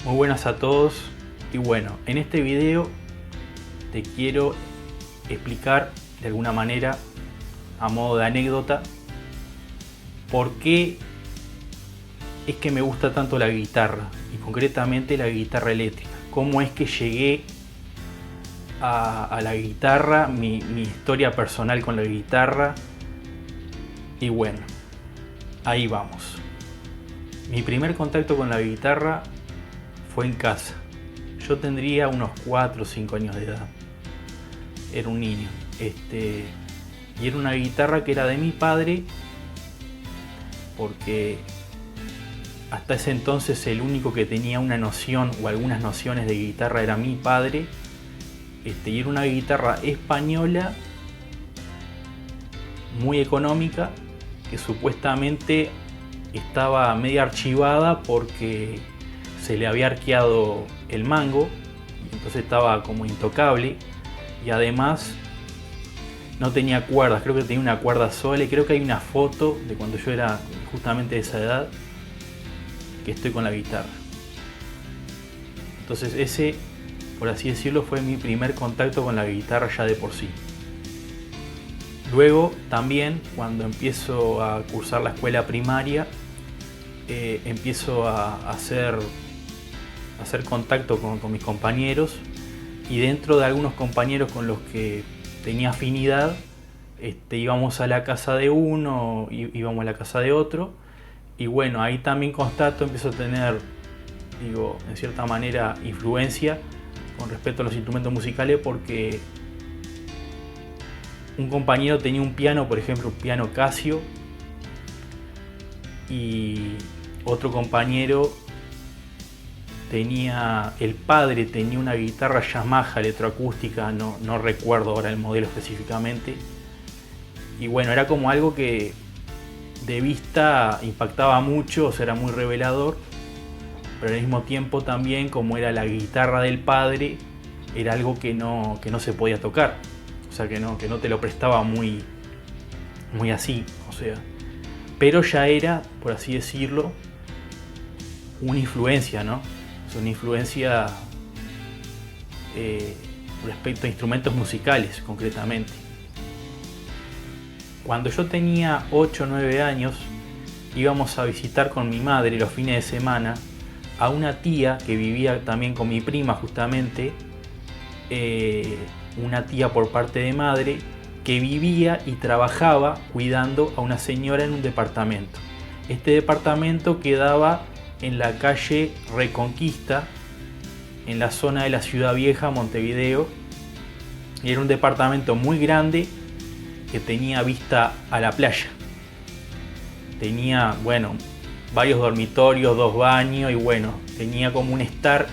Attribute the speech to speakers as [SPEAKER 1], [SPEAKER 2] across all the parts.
[SPEAKER 1] Muy buenas a todos y bueno, en este video te quiero explicar de alguna manera, a modo de anécdota, por qué es que me gusta tanto la guitarra y concretamente la guitarra eléctrica. Cómo es que llegué a la guitarra, mi historia personal con la guitarra y bueno, ahí vamos. Mi primer contacto con la guitarra fue en casa. Yo tendría unos 4 o 5 años de edad. Era un niño. Y era una guitarra que era de mi padre, porque hasta ese entonces el único que tenía una noción o algunas nociones de guitarra era mi padre. Y era una guitarra española muy económica que supuestamente estaba media archivada porque se le había arqueado el mango y entonces estaba como intocable, y además no tenía cuerdas, creo que tenía una cuerda sola, y creo que hay una foto de cuando yo era justamente de esa edad que estoy con la guitarra. Entonces ese, por así decirlo, fue mi primer contacto con la guitarra ya de por sí. Luego también, cuando empiezo a cursar la escuela primaria, empiezo a hacer contacto con mis compañeros, y dentro de algunos compañeros con los que tenía afinidad, íbamos a la casa de uno, íbamos a la casa de otro, y bueno, ahí también constato, empiezo a tener, en cierta manera, influencia con respecto a los instrumentos musicales, porque un compañero tenía un piano, por ejemplo, un piano Casio, y otro compañero el padre tenía una guitarra Yamaha electroacústica, no recuerdo ahora el modelo específicamente, y bueno, era como algo que de vista impactaba mucho, o sea, era muy revelador, pero al mismo tiempo también, como era la guitarra del padre, era algo que no se podía tocar, o sea, que no te lo prestaba muy así, o sea, pero ya era, por así decirlo, una influencia, ¿no? Es una influencia respecto a instrumentos musicales, concretamente. Cuando yo tenía 8 o 9 años, íbamos a visitar con mi madre los fines de semana a una tía que vivía también con mi prima, justamente, una tía por parte de madre que vivía y trabajaba cuidando a una señora en un departamento. Este departamento quedaba en la calle Reconquista, en la zona de la Ciudad Vieja, Montevideo, y era un departamento muy grande que tenía vista a la playa. Tenía, bueno, varios dormitorios, 2 baños, y bueno, tenía como un estar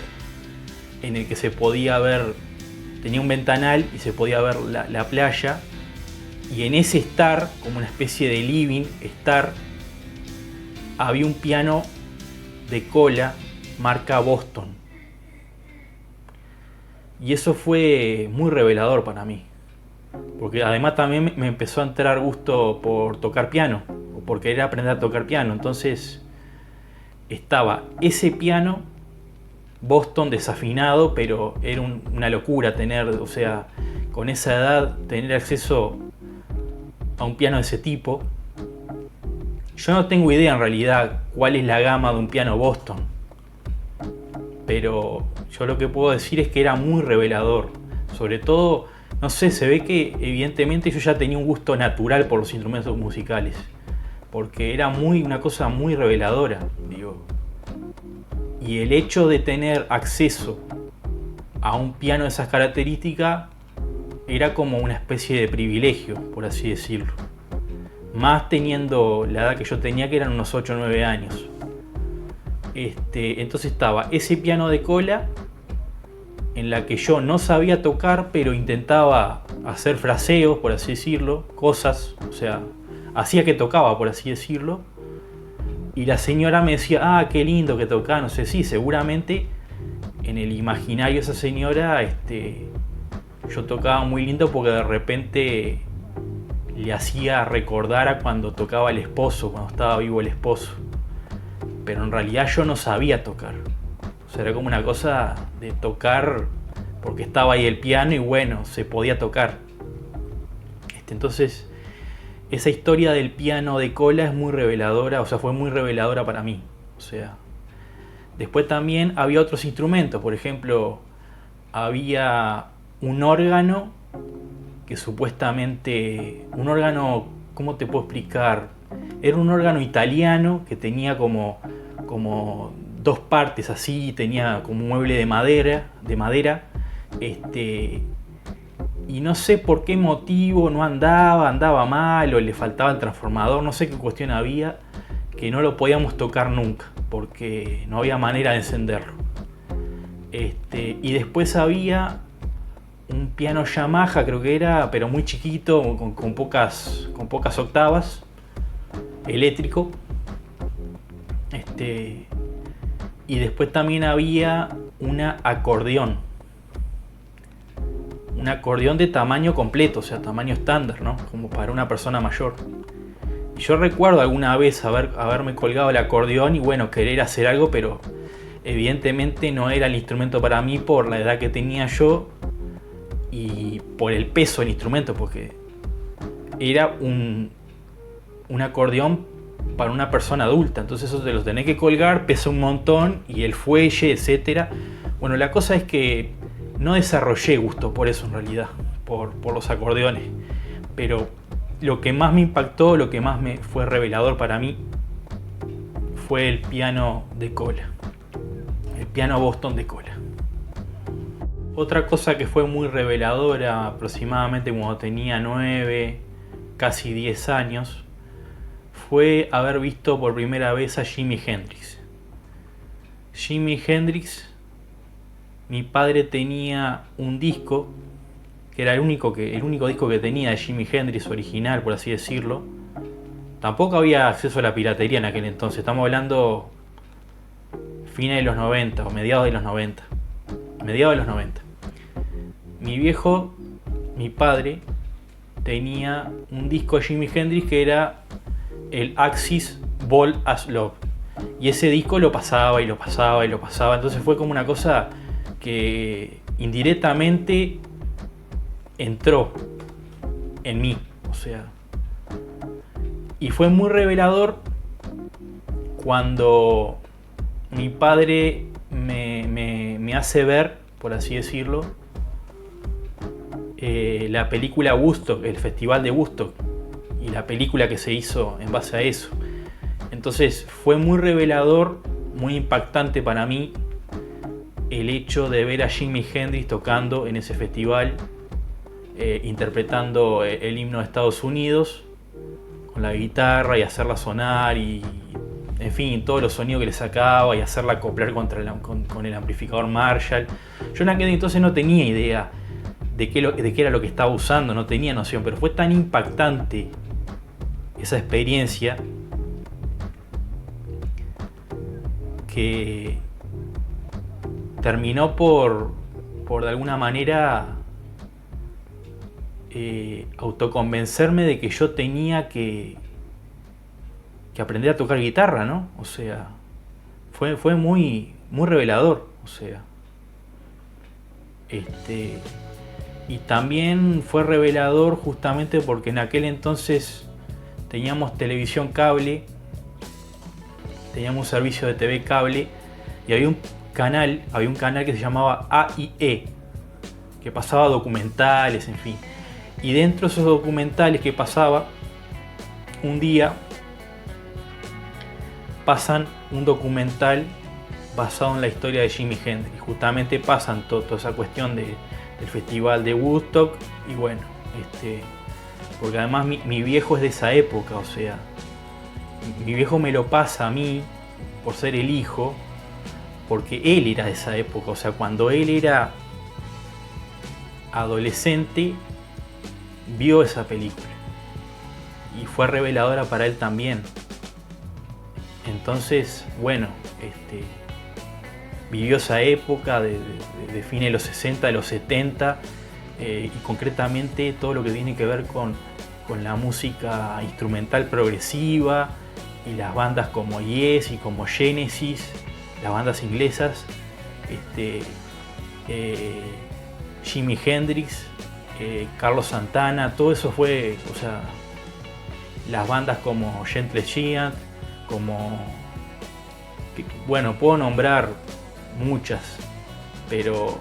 [SPEAKER 1] en el que se podía ver, tenía un ventanal y se podía ver la playa, y en ese estar, como una especie de living, había un piano de cola marca Boston, y eso fue muy revelador para mí, porque además también me empezó a entrar gusto por tocar piano, o por querer aprender a tocar piano. Entonces estaba ese piano Boston desafinado, pero era una locura tener, o sea, con esa edad tener acceso a un piano de ese tipo. Yo no tengo idea en realidad cuál es la gama de un piano Boston, pero yo lo que puedo decir es que era muy revelador. Sobre todo, no sé, se ve que evidentemente yo ya tenía un gusto natural por los instrumentos musicales, porque era una cosa muy reveladora, y el hecho de tener acceso a un piano de esas características era como una especie de privilegio, por así decirlo. Más teniendo la edad que yo tenía, que eran unos 8 o 9 años. Entonces estaba ese piano de cola, en la que yo no sabía tocar, pero intentaba hacer fraseos, por así decirlo, cosas, o sea, hacía que tocaba, por así decirlo. Y la señora me decía, qué lindo que tocaba, no sé, sí, seguramente en el imaginario de esa señora, yo tocaba muy lindo, porque de repente le hacía recordar a cuando tocaba el esposo, cuando estaba vivo el esposo. Pero en realidad yo no sabía tocar. O O sea, era como una cosa de tocar porque estaba ahí el piano y bueno, se podía tocar. Entonces, esa historia del piano de cola es muy reveladora, o sea, fue muy reveladora para mí. O sea, después también había otros instrumentos, por ejemplo, había un órgano que supuestamente, un órgano, ¿cómo te puedo explicar? Era un órgano italiano que tenía como dos partes así, tenía como un mueble de madera, y no sé por qué motivo no andaba mal o le faltaba el transformador, no sé qué cuestión había, que no lo podíamos tocar nunca, porque no había manera de encenderlo. Y después había un piano Yamaha, creo que era, pero muy chiquito, con pocas octavas, eléctrico. Y después también había un acordeón de tamaño completo, o sea, tamaño estándar, ¿no? Como para una persona mayor. Y yo recuerdo alguna vez haberme colgado el acordeón y bueno, querer hacer algo, pero evidentemente no era el instrumento para mí por la edad que tenía yo y por el peso del instrumento, porque era un acordeón para una persona adulta, entonces eso te lo tenés que colgar, pesa un montón y el fuelle, etcétera. Bueno, la cosa es que no desarrollé gusto por eso en realidad, por los acordeones, pero lo que más me impactó, lo que más me fue revelador para mí fue el piano de cola, el piano Boston de cola. Otra cosa que fue muy reveladora aproximadamente cuando tenía 9, casi 10 años, fue haber visto por primera vez a Jimi Hendrix. Jimi Hendrix, mi padre tenía un disco, que era el único disco que tenía de Jimi Hendrix original, por así decirlo. Tampoco había acceso a la piratería en aquel entonces, estamos hablando fines de los 90 o mediados de los 90. Mi padre, tenía un disco de Jimi Hendrix que era el Axis Ball as Love. Y ese disco lo pasaba, entonces fue como una cosa que indirectamente entró en mí, o sea. Y fue muy revelador cuando mi padre me hace ver, por así decirlo, la película Woodstock, el festival de Woodstock, y la película que se hizo en base a eso. Entonces fue muy revelador, muy impactante para mí el hecho de ver a Jimi Hendrix tocando en ese festival, interpretando el himno de Estados Unidos con la guitarra y hacerla sonar y en fin, todos los sonidos que le sacaba y hacerla acoplar con el amplificador Marshall. Yo en aquel entonces no tenía idea de qué era lo que estaba usando, no tenía noción, pero fue tan impactante esa experiencia que terminó por de alguna manera autoconvencerme de que yo tenía que aprender a tocar guitarra, ¿no? O sea, fue muy revelador, o sea. Y también fue revelador justamente porque en aquel entonces teníamos televisión cable, teníamos un servicio de TV cable y había un canal que se llamaba AIE, que pasaba documentales, en fin. Y dentro de esos documentales que pasaba, un día pasan un documental basado en la historia de Jimi Hendrix. Justamente pasan toda esa cuestión del festival de Woodstock y bueno, porque además mi viejo es de esa época, o sea, mi viejo me lo pasa a mí por ser el hijo, porque él era de esa época, o sea, cuando él era adolescente vio esa película y fue reveladora para él también. Entonces, bueno, vivió esa época de fines de los 60, de los 70 y concretamente todo lo que tiene que ver con la música instrumental progresiva y las bandas como Yes y como Genesis, las bandas inglesas, Jimi Hendrix, Carlos Santana, todo eso fue, o sea, las bandas como Gentle Giant, bueno, puedo nombrar muchas, pero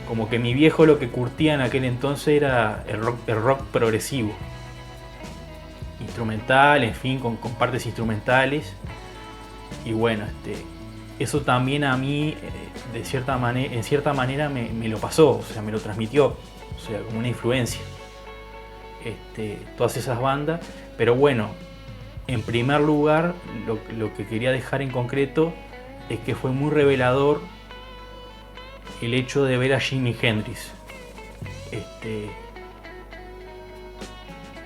[SPEAKER 1] como que mi viejo lo que curtía en aquel entonces era el rock progresivo, instrumental, en fin, con partes instrumentales. Y bueno, eso también a mí en cierta manera me lo pasó, o sea, me lo transmitió, o sea, como una influencia, todas esas bandas. Pero bueno, en primer lugar, lo que quería dejar en concreto es que fue muy revelador el hecho de ver a Jimi Hendrix.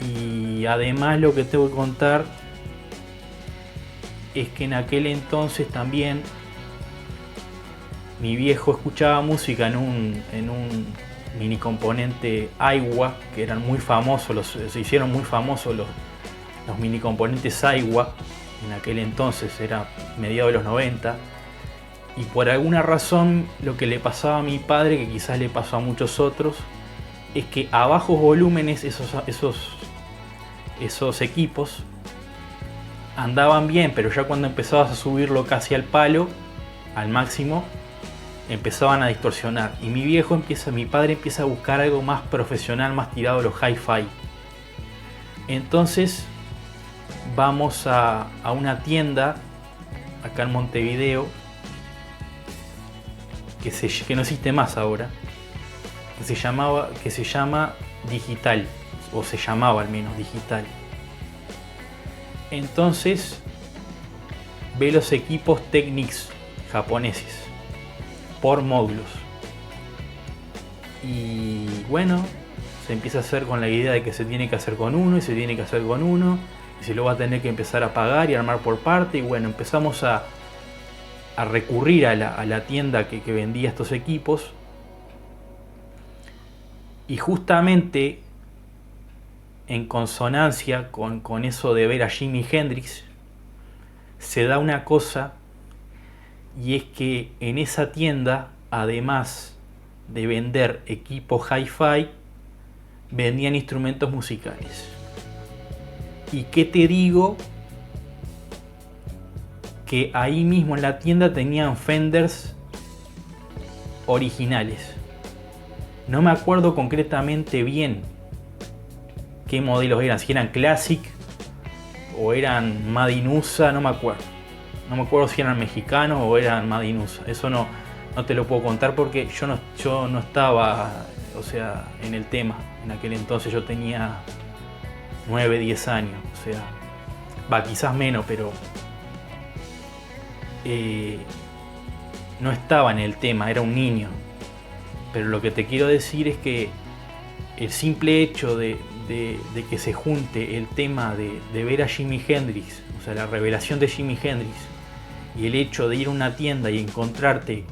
[SPEAKER 1] Y además lo que tengo que contar es que en aquel entonces también mi viejo escuchaba música en un mini componente Aiwa, que eran muy famosos, se hicieron muy famosos los mini componentes Aiwa. En aquel entonces era mediados de los 90. Y por alguna razón lo que le pasaba a mi padre, que quizás le pasó a muchos otros, es que a bajos volúmenes esos equipos andaban bien, pero ya cuando empezabas a subirlo casi al palo, al máximo, empezaban a distorsionar. Y mi padre empieza a buscar algo más profesional, más tirado a los hi-fi. Entonces vamos a una tienda acá en Montevideo, que no existe más ahora, que se llama Digital, o se llamaba al menos Digital. Entonces ve los equipos Technics japoneses por módulos, y bueno, se empieza a hacer con la idea de que se tiene que hacer con uno, y se tiene que hacer con uno, y se lo va a tener que empezar a pagar y armar por parte. Y bueno, empezamos a recurrir a la tienda que vendía estos equipos, y justamente en consonancia con eso de ver a Jimi Hendrix, se da una cosa, y es que en esa tienda, además de vender equipos hi-fi, vendían instrumentos musicales. ¿Y qué te digo? Que ahí mismo en la tienda tenían Fenders originales. No me acuerdo concretamente bien qué modelos eran, si eran Classic o eran Made in USA, no me acuerdo. No me acuerdo si eran mexicanos o eran Made in USA. Eso no te lo puedo contar porque yo no estaba, o sea, en el tema. En aquel entonces yo tenía 9, 10 años, o sea, quizás menos, pero no estaba en el tema, era un niño. Pero lo que te quiero decir es que el simple hecho de que se junte el tema de ver a Jimi Hendrix, o sea, la revelación de Jimi Hendrix, y el hecho de ir a una tienda y encontrarte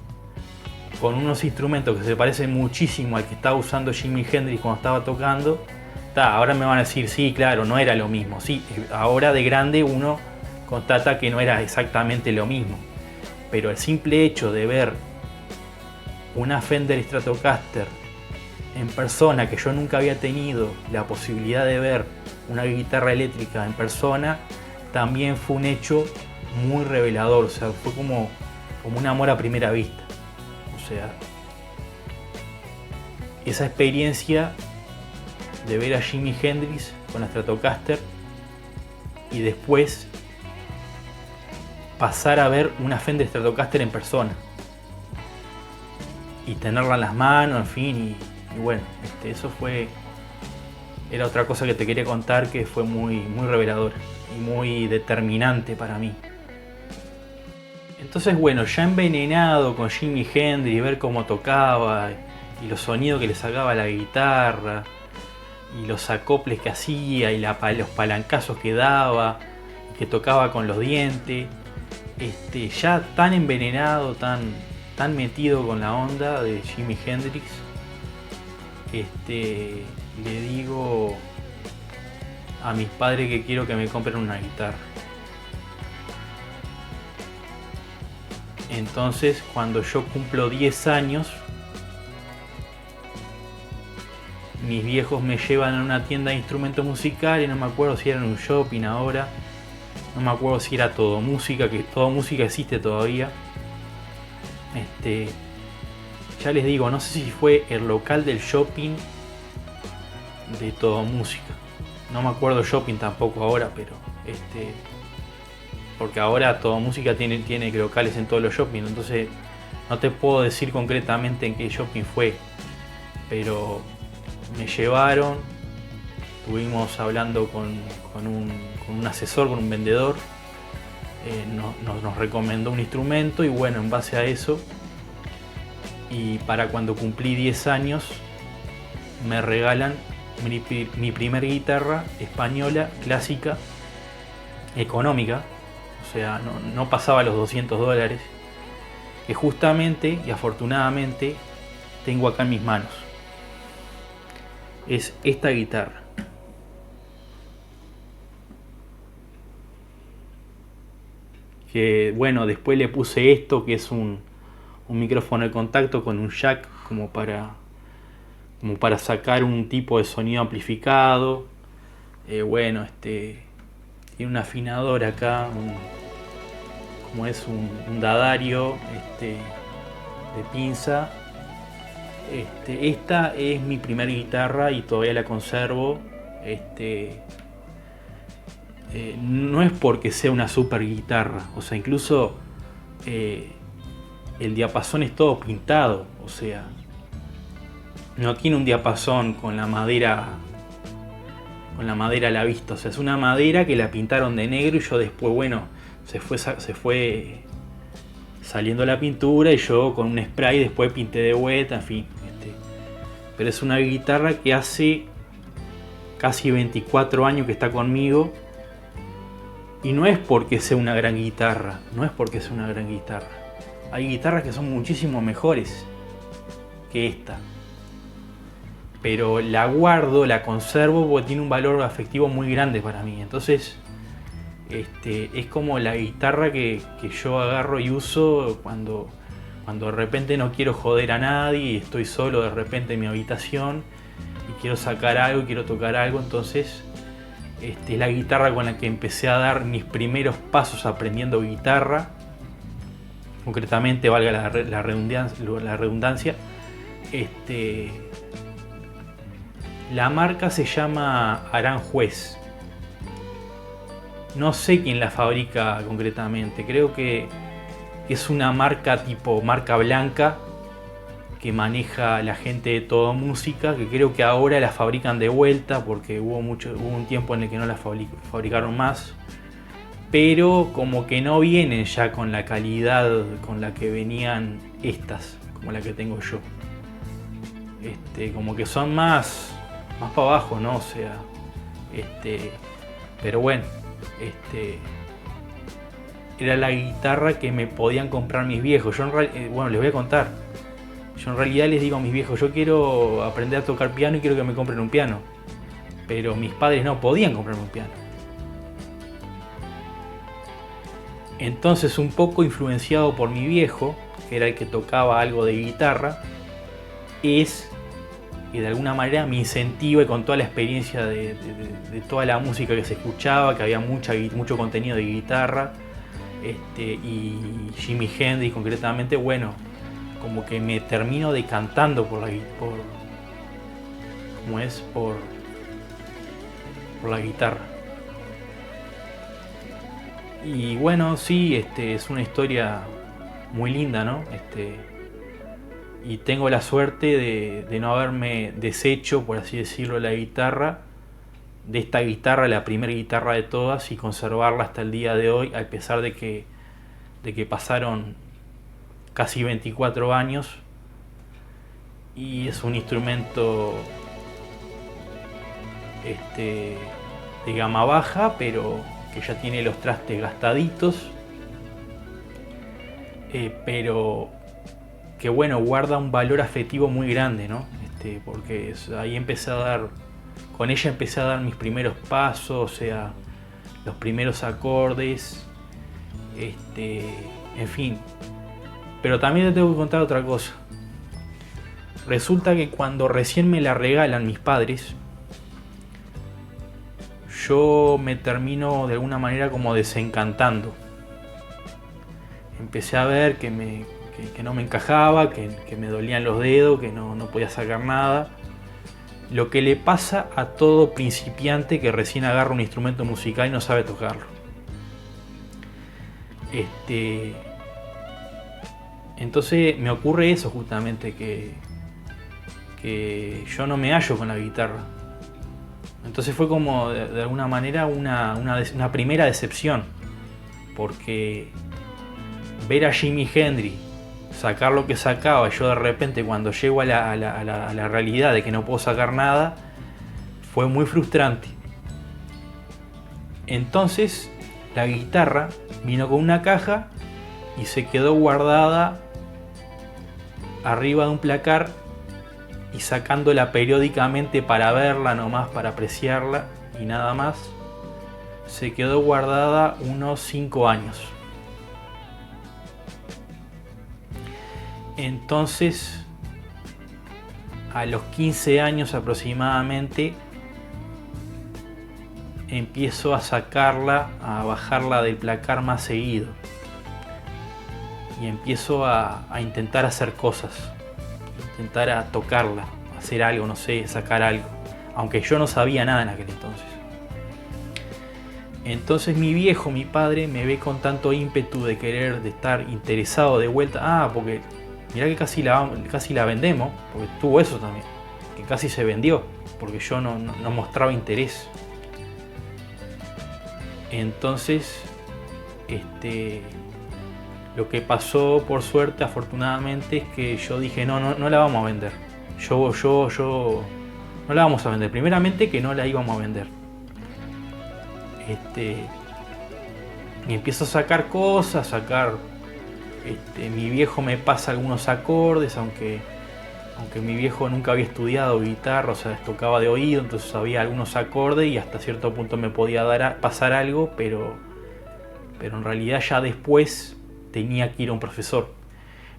[SPEAKER 1] con unos instrumentos que se parecen muchísimo al que estaba usando Jimi Hendrix cuando estaba tocando, ahora me van a decir, sí, claro, no era lo mismo. Sí, ahora de grande uno constata que no era exactamente lo mismo, pero el simple hecho de ver una Fender Stratocaster en persona, que yo nunca había tenido la posibilidad de ver una guitarra eléctrica en persona, también fue un hecho muy revelador. O sea, fue como un amor a primera vista. O sea, esa experiencia de ver a Jimi Hendrix con la Stratocaster y después pasar a ver una Fender Stratocaster en persona y tenerla en las manos, en fin, y bueno, eso era otra cosa que te quería contar, que fue muy, muy reveladora y muy determinante para mí. Entonces bueno, ya envenenado con Jimi Hendrix, ver cómo tocaba y los sonidos que le sacaba la guitarra y los acoples que hacía y los palancazos que daba y que tocaba con los dientes, ya tan envenenado, tan metido con la onda de Jimi Hendrix, le digo a mis padres que quiero que me compren una guitarra. Entonces, cuando yo cumplo 10 años, mis viejos me llevan a una tienda de instrumentos musicales, no me acuerdo si era en un shopping ahora, no me acuerdo si era Todo Música, que Todo Música existe todavía. Ya les digo, no sé si fue el local del shopping de Todo Música. No me acuerdo shopping tampoco ahora, pero porque ahora Todo Música tiene locales en todos los shopping, entonces no te puedo decir concretamente en qué shopping fue, pero me llevaron, estuvimos hablando con un asesor, con un vendedor, nos recomendó un instrumento y bueno, en base a eso, y para cuando cumplí 10 años, me regalan mi primer guitarra española, clásica, económica, o sea, no pasaba los $200, que justamente y afortunadamente tengo acá en mis manos. Es esta guitarra. Que bueno, después le puse esto, que es un micrófono de contacto con un jack como para sacar un tipo de sonido amplificado. Bueno, tiene un afinador acá, como es un dadario de pinza. Esta es mi primera guitarra y todavía la conservo. No es porque sea una super guitarra, o sea, incluso el diapasón es todo pintado, o sea, no tiene un diapasón con la madera a la vista, o sea, es una madera que la pintaron de negro y yo después, bueno, se fue saliendo la pintura y yo con un spray después pinté de vuelta, en fin. Pero es una guitarra que hace casi 24 años que está conmigo y no es porque sea una gran guitarra, Hay guitarras que son muchísimo mejores que esta. Pero la guardo, la conservo porque tiene un valor afectivo muy grande para mí. Entonces, es como la guitarra que yo agarro y uso cuando de repente no quiero joder a nadie y estoy solo de repente en mi habitación y quiero sacar algo, quiero tocar algo. Entonces, es la guitarra con la que empecé a dar mis primeros pasos aprendiendo guitarra. Concretamente, valga la redundancia, la marca se llama Aranjuez. No sé quién la fabrica concretamente, creo que es una marca tipo marca blanca que maneja la gente de Todo Música, que creo que ahora la fabrican de vuelta porque hubo un tiempo en el que no la fabricaron más, pero como que no vienen ya con la calidad con la que venían estas, como la que tengo yo. Como que son más para abajo, ¿no? O sea, pero bueno, era la guitarra que me podían comprar mis viejos. Bueno, les voy a contar. Yo en realidad les digo a mis viejos, yo quiero aprender a tocar piano y quiero que me compren un piano. Pero mis padres no podían comprarme un piano. Entonces, un poco influenciado por mi viejo, que era el que tocaba algo de guitarra, es que de alguna manera me incentiva, y con toda la experiencia de toda la música que se escuchaba, que había mucho contenido de guitarra, y Jimi Hendrix concretamente, bueno, como que me termino decantando por la guitarra. Y bueno, sí, es una historia muy linda, ¿no? Y tengo la suerte de no haberme deshecho, por así decirlo, de esta guitarra, la primera guitarra de todas, y conservarla hasta el día de hoy, a pesar de que pasaron casi 24 años. Y es un instrumento de gama baja, pero que ya tiene los trastes gastaditos, pero que bueno, guarda un valor afectivo muy grande, ¿no? Porque ahí con ella empecé a dar mis primeros pasos, o sea, los primeros acordes, en fin, Pero también te tengo que contar otra cosa. Resulta que cuando recién me la regalan mis padres, yo me termino de alguna manera como desencantando. Empecé a ver que no me encajaba, que me dolían los dedos, que no podía sacar nada. Lo que le pasa a todo principiante que recién agarra un instrumento musical y no sabe tocarlo. Entonces me ocurre eso justamente, que yo no me hallo con la guitarra. Entonces fue como de alguna manera una primera decepción, porque ver a Jimi Hendrix sacar lo que sacaba, yo de repente cuando llego a la realidad de que no puedo sacar nada, fue muy frustrante. Entonces la guitarra vino con una caja y se quedó guardada arriba de un placar, y sacándola periódicamente para verla nomás, para apreciarla y nada más, se quedó guardada unos 5 años. Entonces, a los 15 años aproximadamente, empiezo a sacarla, a bajarla del placar más seguido. Y empiezo a intentar hacer cosas, intentar a tocarla, hacer algo, no sé, sacar algo. Aunque yo no sabía nada en aquel entonces. Entonces mi padre, me ve con tanto ímpetu de querer, de estar interesado de vuelta. Porque mirá que casi la vendemos, porque tuvo eso también, que casi se vendió, porque yo no mostraba interés. Entonces, lo que pasó, por suerte, afortunadamente, es que yo dije, no la vamos a vender. Yo no la vamos a vender. Primeramente que no la íbamos a vender. Y empiezo a sacar cosas, mi viejo me pasa algunos acordes, aunque mi viejo nunca había estudiado guitarra, o sea, tocaba de oído, entonces sabía algunos acordes y hasta cierto punto me podía pasar algo, pero en realidad ya después tenía que ir a un profesor.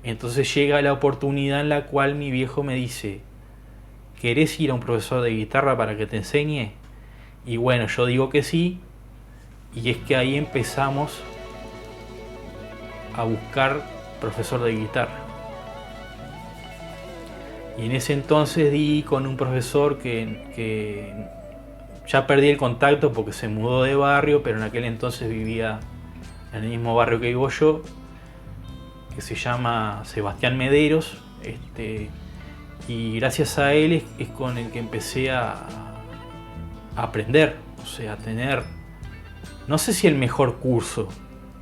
[SPEAKER 1] Entonces llega la oportunidad en la cual mi viejo me dice, ¿querés ir a un profesor de guitarra para que te enseñe? Y bueno, yo digo que sí, y es que ahí empezamos a buscar profesor de guitarra. Y en ese entonces di con un profesor que ya perdí el contacto porque se mudó de barrio, pero en aquel entonces vivía en el mismo barrio que vivo yo, que se llama Sebastián Mederos, y gracias a él es con el que empecé a aprender, o sea, a tener, no sé si el mejor curso,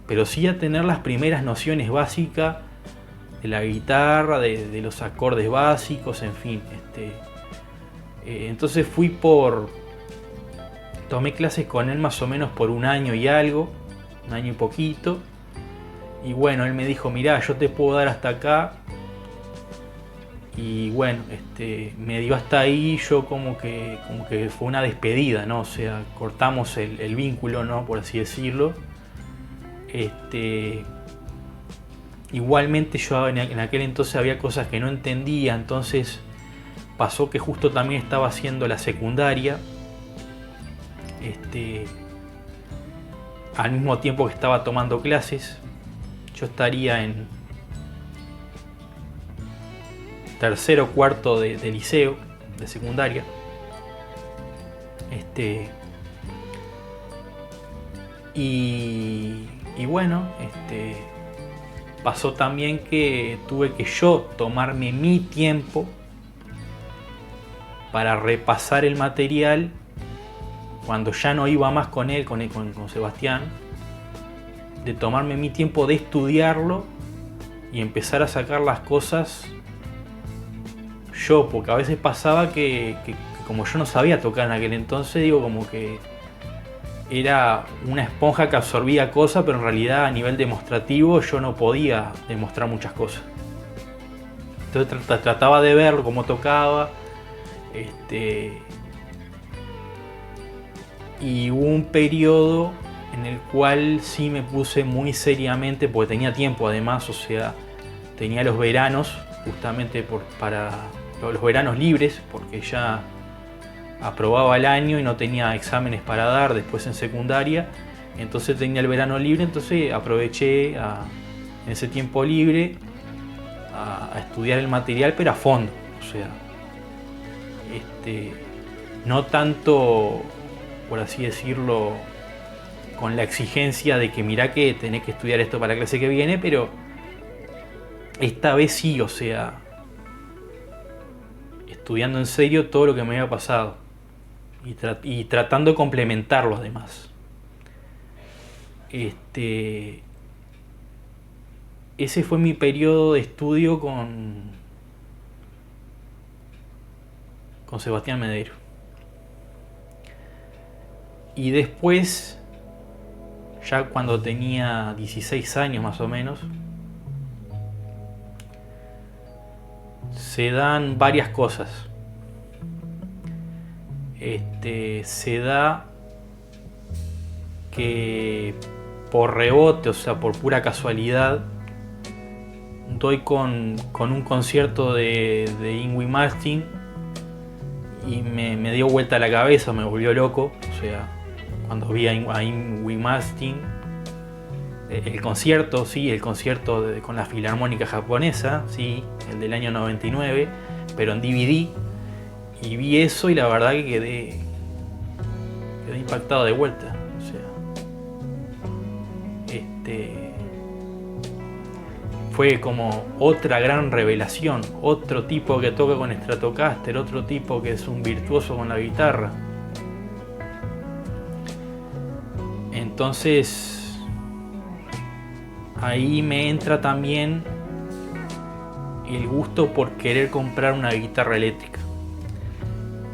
[SPEAKER 1] pero sí a tener las primeras nociones básicas de la guitarra, de los acordes básicos, en fin. Entonces tomé clases con él más o menos por 1 año y algo, 1 año y poquito. Y bueno, él me dijo, mirá, yo te puedo dar hasta acá. Y bueno, me dio hasta ahí, yo como que fue una despedida, ¿no? O sea, cortamos el vínculo, ¿no? Por así decirlo. Igualmente yo en aquel entonces había cosas que no entendía, entonces pasó que justo también estaba haciendo la secundaria. Al mismo tiempo que estaba tomando clases. Yo estaría en tercero o cuarto de liceo, de secundaria. Y bueno, pasó también que tuve que yo tomarme mi tiempo para repasar el material cuando ya no iba más con él, con Sebastián, de tomarme mi tiempo de estudiarlo y empezar a sacar las cosas yo, porque a veces pasaba que como yo no sabía tocar en aquel entonces, digo, como que era una esponja que absorbía cosas, pero en realidad a nivel demostrativo yo no podía demostrar muchas cosas. Entonces trataba de ver cómo tocaba, y hubo un periodo en el cual sí me puse muy seriamente, porque tenía tiempo además, o sea, tenía los veranos, justamente para los veranos libres, porque ya aprobaba el año y no tenía exámenes para dar después en secundaria, entonces tenía el verano libre, entonces aproveché en ese tiempo libre a estudiar el material, pero a fondo, o sea, no tanto, por así decirlo, con la exigencia de que mirá que tenés que estudiar esto para la clase que viene, pero esta vez sí, o sea, estudiando en serio todo lo que me había pasado y tratando de complementarlo además. Ese fue mi periodo de estudio con Sebastián Medero. Y después, ya cuando tenía 16 años más o menos, se dan varias cosas. Se da que por rebote, o sea, por pura casualidad, doy con un concierto de Yngwie Malmsteen y me dio vuelta la cabeza, me volvió loco. O sea, cuando vi a Yngwie Malmsteen, el concierto, sí, el concierto con la Filarmónica Japonesa, sí, el del año 99, pero en DVD, y vi eso y la verdad que quedé impactado de vuelta. O sea, fue como otra gran revelación, otro tipo que toca con Stratocaster, otro tipo que es un virtuoso con la guitarra. Entonces ahí me entra también el gusto por querer comprar una guitarra eléctrica,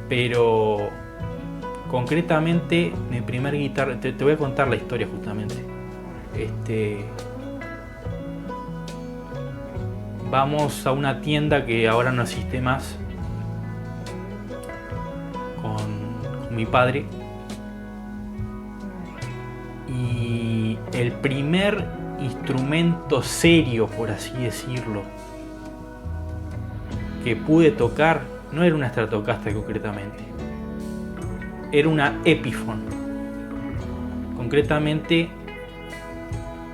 [SPEAKER 1] pero concretamente mi primer guitarra, te voy a contar la historia justamente. Vamos a una tienda que ahora no existe más con mi padre, y el primer instrumento serio, por así decirlo, que pude tocar no era una Stratocaster concretamente, era una Epiphone, concretamente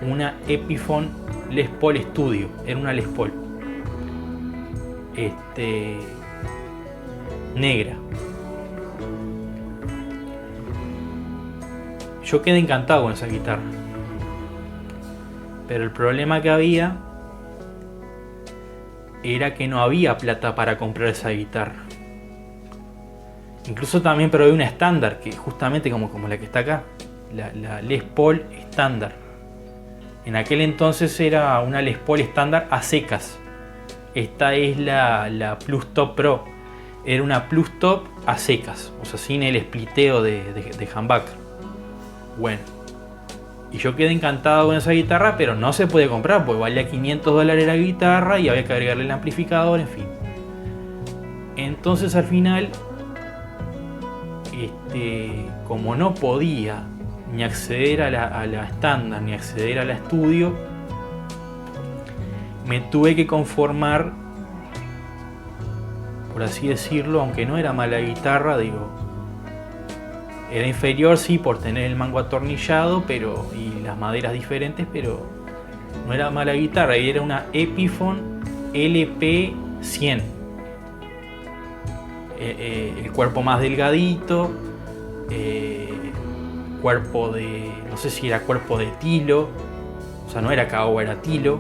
[SPEAKER 1] una Epiphone Les Paul Studio, era una Les Paul negra. Yo quedé encantado con esa guitarra, pero el problema que había era que no había plata para comprar esa guitarra. Incluso también probé una estándar, que justamente como la que está acá, la Les Paul estándar. En aquel entonces era una Les Paul estándar a secas. Esta es la Plus Top Pro. Era una Plus Top a secas, o sea, sin el spliteo de humbucker. Bueno, y yo quedé encantado con esa guitarra, pero no se puede comprar porque valía $500 la guitarra y había que agregarle el amplificador, en fin. Entonces al final, como no podía ni acceder a la estándar ni acceder a la estudio, me tuve que conformar, por así decirlo, aunque no era mala guitarra, digo, era inferior sí por tener el mango atornillado y las maderas diferentes, pero no era mala guitarra, y era una Epiphone LP100. El cuerpo más delgadito, cuerpo de, no sé si era cuerpo de tilo, o sea, no era caoba, era tilo,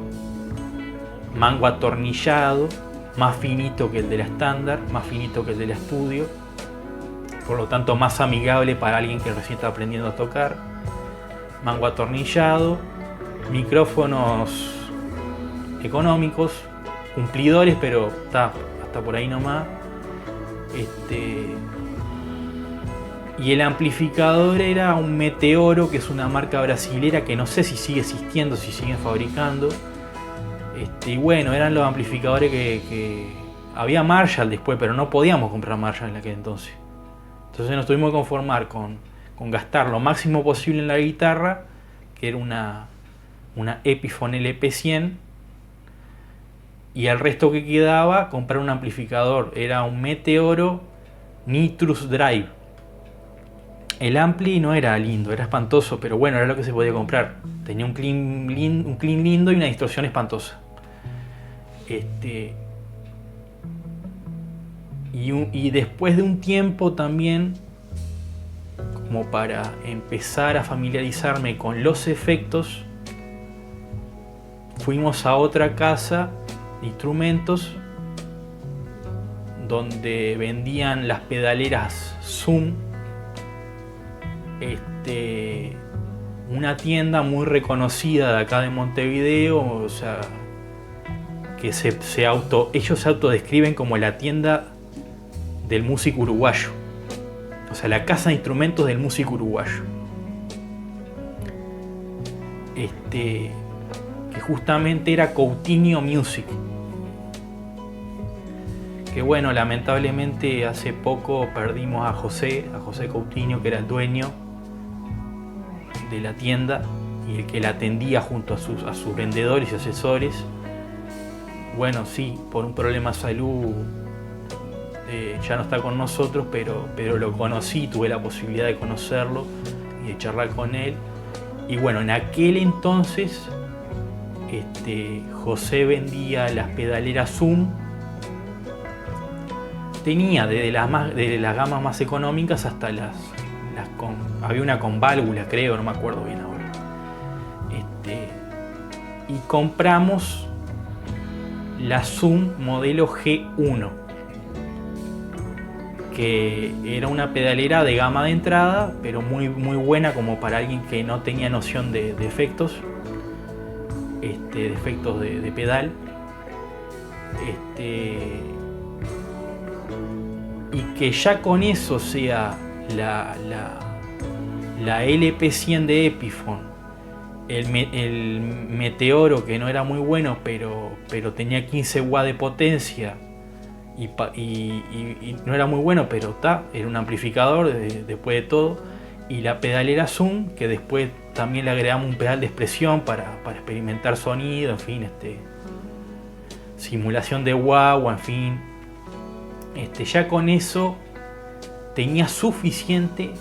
[SPEAKER 1] mango atornillado, más finito que el de la estándar, más finito que el de la estudio, por lo tanto más amigable para alguien que recién está aprendiendo a tocar, mango atornillado, micrófonos económicos, cumplidores, pero está hasta por ahí nomás. Y el amplificador era un Meteoro, que es una marca brasilera que no sé si sigue existiendo, si siguen fabricando. Y bueno, eran los amplificadores que había Marshall después, pero no podíamos comprar Marshall en aquel entonces. Entonces nos tuvimos que conformar con gastar lo máximo posible en la guitarra, que era una Epiphone LP100, y el resto que quedaba comprar un amplificador. Era un Meteoro Nitrus Drive. El ampli no era lindo, era espantoso, pero bueno, era lo que se podía comprar. Tenía un clean lindo y una distorsión espantosa. Y después de un tiempo también, como para empezar a familiarizarme con los efectos, fuimos a otra casa de instrumentos donde vendían las pedaleras Zoom. Una tienda muy reconocida de acá de Montevideo, o sea, que ellos se autodescriben como la tienda del músico uruguayo, o sea, la casa de instrumentos del músico uruguayo. Que justamente era Coutinho Music, que bueno, lamentablemente hace poco perdimos a José Coutinho, que era el dueño de la tienda y el que la atendía junto a sus vendedores y asesores. Bueno, sí, por un problema de salud ya no está con nosotros, pero lo conocí, tuve la posibilidad de conocerlo y de charlar con él. Y bueno, en aquel entonces José vendía las pedaleras Zoom. Tenía desde las gamas más económicas hasta había una con válvula, creo, no me acuerdo bien ahora. Y compramos la Zoom modelo G1, que era una pedalera de gama de entrada, pero muy, muy buena como para alguien que no tenía noción de efectos, de efectos de pedal. Y que ya con eso sea la LP100 de Epiphone, el Meteoro, que no era muy bueno, pero tenía 15 watts de potencia y no era muy bueno, pero era un amplificador después de todo, y la pedalera Zoom, que después también le agregamos un pedal de expresión para experimentar sonido, en fin, simulación de wah, en fin. Ya con eso tenía suficiente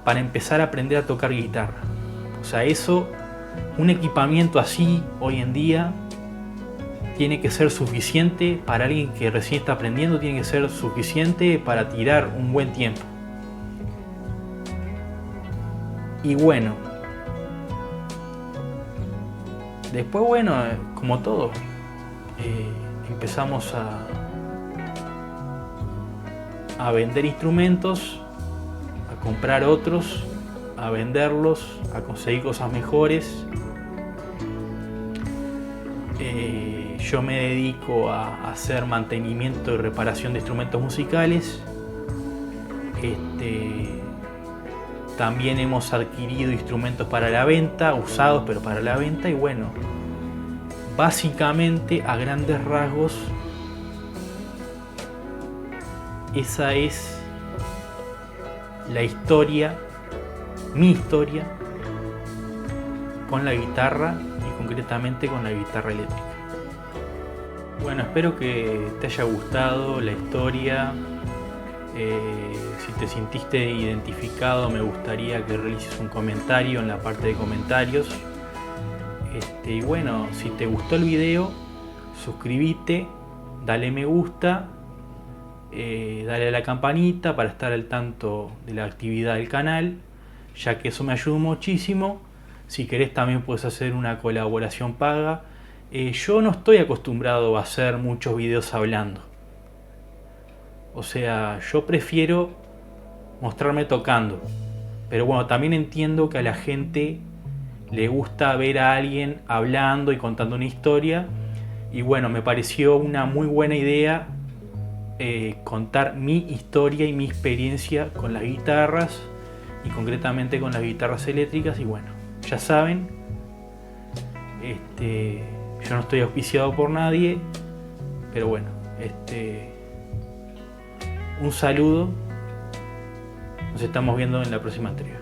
[SPEAKER 1] para empezar a aprender a tocar guitarra. O sea, un equipamiento así hoy en día tiene que ser suficiente para alguien que recién está aprendiendo, tiene que ser suficiente para tirar un buen tiempo. Y bueno, después, bueno, como todo, empezamos a vender instrumentos, a comprar otros, a venderlos, a conseguir cosas mejores. Yo me dedico a hacer mantenimiento y reparación de instrumentos musicales. También hemos adquirido instrumentos para la venta, usados pero para la venta, y bueno, básicamente a grandes rasgos esa es la historia, mi historia con la guitarra y concretamente con la guitarra eléctrica. Bueno, espero que te haya gustado la historia. Si te sintiste identificado, me gustaría que realices un comentario en la parte de comentarios. Y bueno, si te gustó el video, suscríbete, dale me gusta, dale a la campanita para estar al tanto de la actividad del canal, ya que eso me ayuda muchísimo. Si querés también puedes hacer una colaboración paga. Yo no estoy acostumbrado a hacer muchos videos hablando. O sea, yo prefiero mostrarme tocando. Pero bueno, también entiendo que a la gente le gusta ver a alguien hablando y contando una historia. Y bueno, me pareció una muy buena idea contar mi historia y mi experiencia con las guitarras y concretamente con las guitarras eléctricas. Y bueno, ya saben, yo no estoy auspiciado por nadie, pero bueno, un saludo, nos estamos viendo en la próxima entrega.